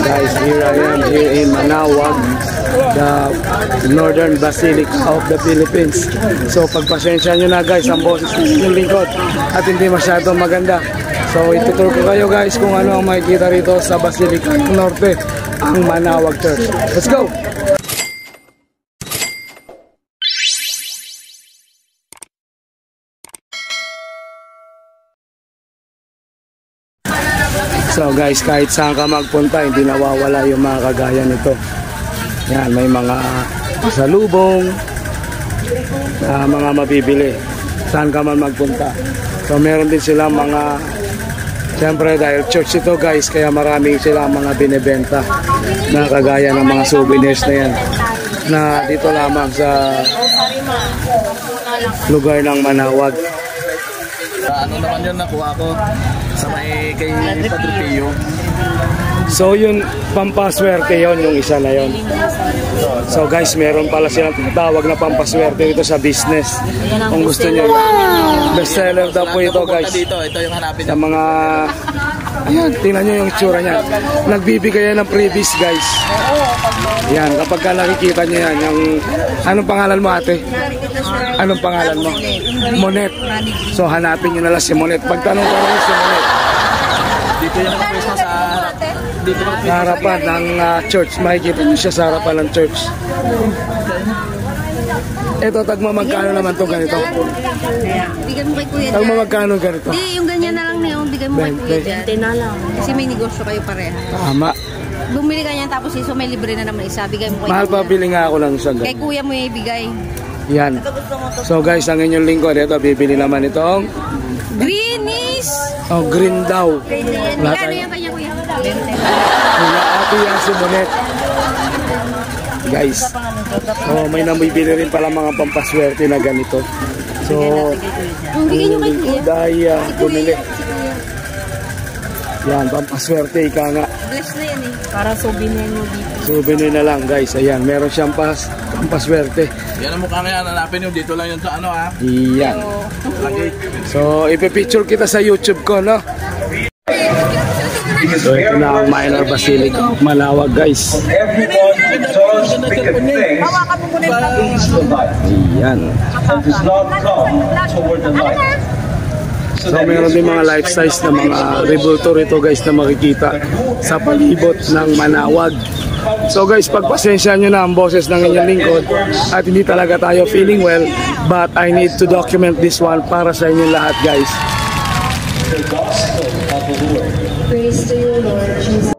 Guys, here I am here in Manaoag, the Northern Basilica of the Philippines. So pagpasensya nyo na guys ang boses ng lingkod at hindi masyadong maganda. So ituturo ko kayo guys kung ano ang makikita rito sa Basilica Norte, ang Manaoag Church. Let's go! So guys, kahit saan ka magpunta, hindi nawawala yung mga kagaya nito. Yan, may mga salubong, mga mabibili. Saan ka man magpunta. So meron din silang mga, siyempre dahil church ito guys, kaya marami silang mga binibenta na kagaya ng mga souvenirs na yan. Na dito lamang sa lugar ng Manaoag. Ano naman yun nakuha ko sa may kay Padre Pio. So yun, pampaswerte yun, yung isa na yun. So guys, meron pala silang tinatawag na pampaswerte dito sa business. Kung gusto nyo, bestseller daw po ito guys. Ito yung hanapin sa mga, ayan, tingnan nyo yung itsura niya. Nagbibigay yan ng freebies guys. Yan, kapag ka nakikita nyo yan, yung, anong pangalan mo ate? Anong pangalan mo? Monet. So hanapin nyo na lang si Monet. Pagtanong ko lang si Monet. Dito yung pwesto sa dito sa harapan ng church. Makikita nyo siya sa harapan ng church. Ito, tagma magkano naman to ganito? Bigyan mo kay kuya. Tagma magkano ganito? Hindi, yung ganyan na lang na yung bigyan mo kay kuya dyan. 20 na lang. Kasi may negosyo kayo pareha. Tama. Bumili ka niyan tapos iso may libre na naman isa. Bigay mo kay mahal kuya. pa bili nga ako lang isang Kay kuya mo ibigay. Yan. So guys, ang inyong lingkod, ito, bibili naman itong Greenish! oh, green daw. Ano yung kanya kuya? Ate yan si Monet. Guys. Oh, may namibili rin pala mga pampaswerte na ganito. So, Bigyan nyo kay kuya. dahil bumili. Yan, pampaswerte, ika nga. Bless na yan eh. Para souvenir nyo dito. Souvenir na lang guys. Ayan, meron siyang pampaswerte. yan ang mukha nga hanapin yung dito lang yun sa ano Yan. lagi. So, ipipicture kita sa YouTube ko, no? So, ito na ang Minor Basilica of Manaoag, guys. Yan. So, meron din mga life size na mga rebulto rito, guys, na makikita sa palibot ng Manaoag. So guys, pagpasensya nyo na ang boses ng inyong lingkod at hindi talaga tayo feeling well, but I need to document this one para sa inyong lahat guys. Praise to you, Lord Jesus.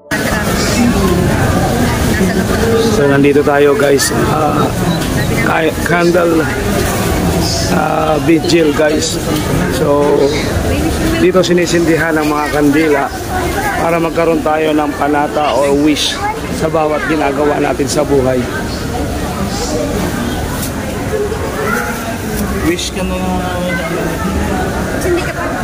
So nandito tayo guys, candle vigil guys. So dito sinisindihan ang mga kandila para magkaroon tayo ng panata or wish sa bawat ginagawa natin sa buhay. Wish ka na Hindi ka pa.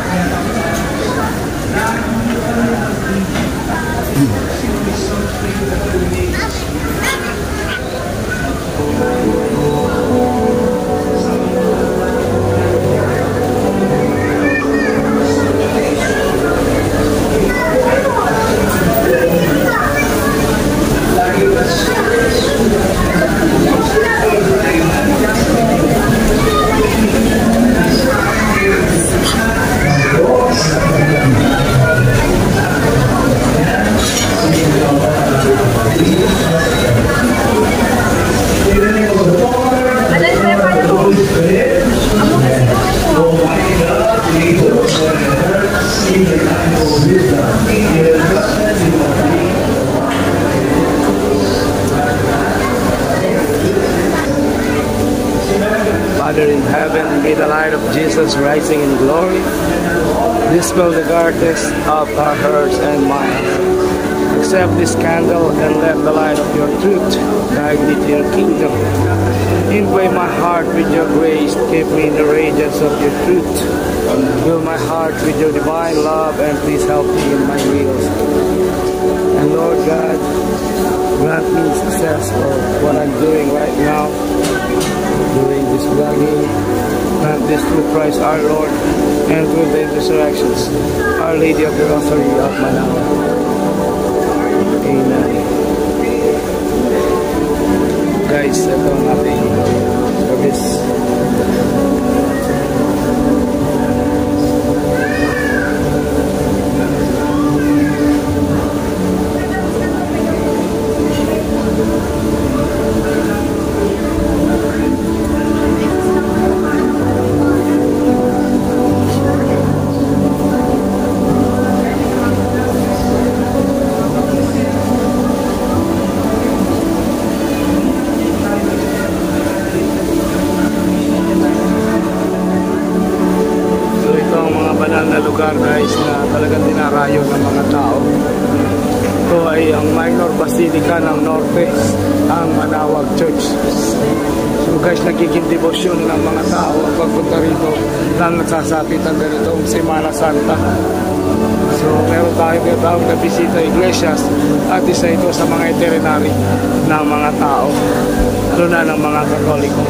Father in heaven, may the light of Jesus rising in glory dispel the darkness of our hearts and minds. Accept this candle and let the light of your truth guide me to your kingdom. Inflame my heart with your grace, keep me in the radiance of your truth. Fill my heart with your divine love and please help me in my wills. And Lord God, grant me success for what I'm doing right now, during this vlogging. Grant this through Christ our Lord and through the resurrections, Our Lady of the Rosary of Manaoag. Amen. Guys, ito ang ating service. Na lugar guys na talagang dinarayo ng mga tao. Ito ay ang minor basilica ng Norte, ang Manaoag Church. So guys, nagiging devotion ng mga tao ang pagpunta rito lang nagsasapit ang ganitong Semana Santa. So meron tayong na bisita iglesias at isa ito sa mga itinerary ng mga tao, lalo na ng mga Katoliko.